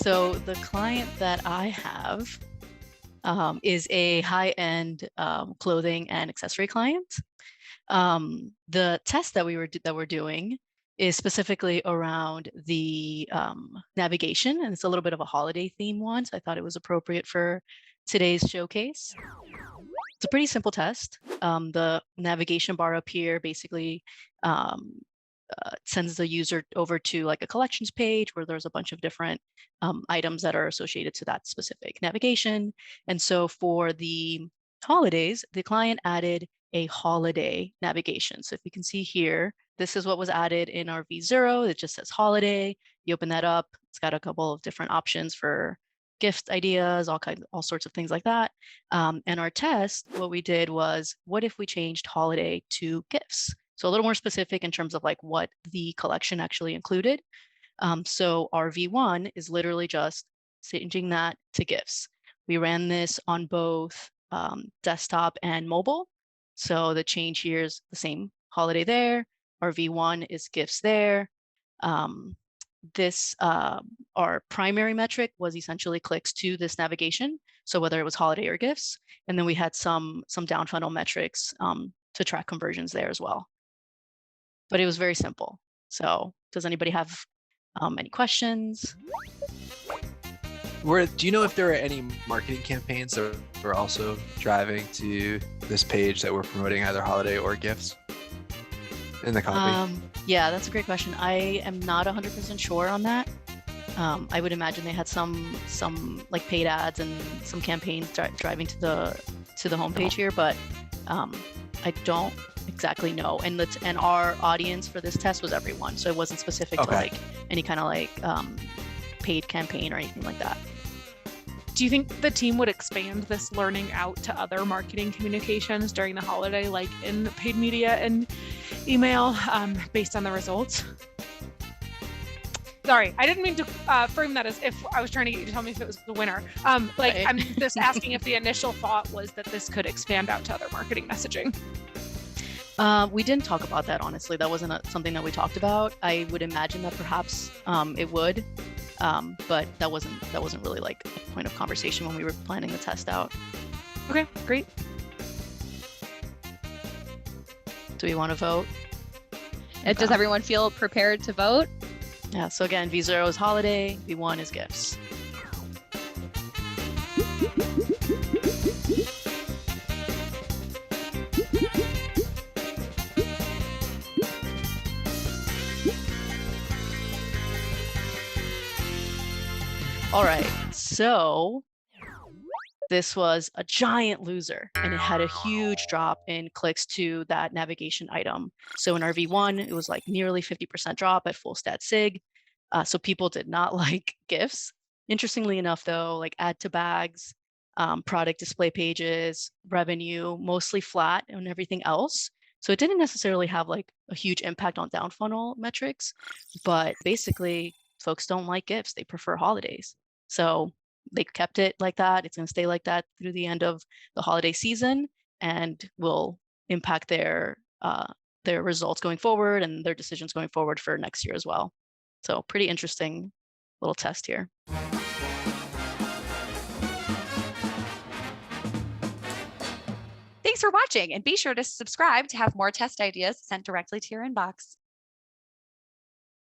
So the client that I have is a high-end clothing and accessory client. The test that we're doing is specifically around the navigation, and it's a little bit of a holiday theme one, so I thought it was appropriate for today's showcase. It's a pretty simple test. The navigation bar up here basically um, sends the user over to like a collections page where there's a bunch of different items that are associated to that specific navigation. And so for the holidays, the client added a holiday navigation. So if you can see here, this is what was added in our V0. It just says holiday. You open that up. It's got a couple of different options for gift ideas, all sorts of things like that. And our test, what we did was, what if we changed holiday to gifts? So a little more specific in terms of like what the collection actually included. So our V1 is literally just changing that to gifts. We ran this on both desktop and mobile. So the change here is the same holiday there. Our V1 is gifts there. Our primary metric was essentially clicks to this navigation. So whether it was holiday or gifts, and then we had some down funnel metrics to track conversions there as well. But it was very simple. So does anybody have any questions? Do you know if there are any marketing campaigns that were also driving to this page that we're promoting either holiday or gifts in the copy? Yeah, that's a great question. I am not 100% sure on that. I would imagine they had some like paid ads and some campaigns driving to the homepage here, but I don't exactly know. And our audience for this test was everyone, so it wasn't specific to like any kind of like paid campaign or anything like that. Do you think the team would expand this learning out to other marketing communications during the holiday, like in paid media and email, based on the results? Sorry, I didn't mean to frame that as if I was trying to get you to tell me if it was the winner. Right. I'm just asking if the initial thought was that this could expand out to other marketing messaging. We didn't talk about that, honestly. That wasn't something that we talked about. I would imagine that perhaps it would, but that wasn't really like a point of conversation when we were planning the test out. Okay, great. Do we want to vote? Does everyone feel prepared to vote? Yeah, so again, V0 is holiday, V1 is gifts. All right, so this was a giant loser and it had a huge drop in clicks to that navigation item. So in our V1, it was like nearly 50% drop at full stat sig. So people did not like gifts. Interestingly enough, though, like add to bags, product display pages, revenue, mostly flat and everything else. So it didn't necessarily have like a huge impact on down funnel metrics, but basically folks don't like gifts. They prefer holidays. So they kept it like that. It's going to stay like that through the end of the holiday season and will impact their results going forward and their decisions going forward for next year as well. So pretty interesting little test here. Thanks for watching, and be sure to subscribe to have more test ideas sent directly to your inbox.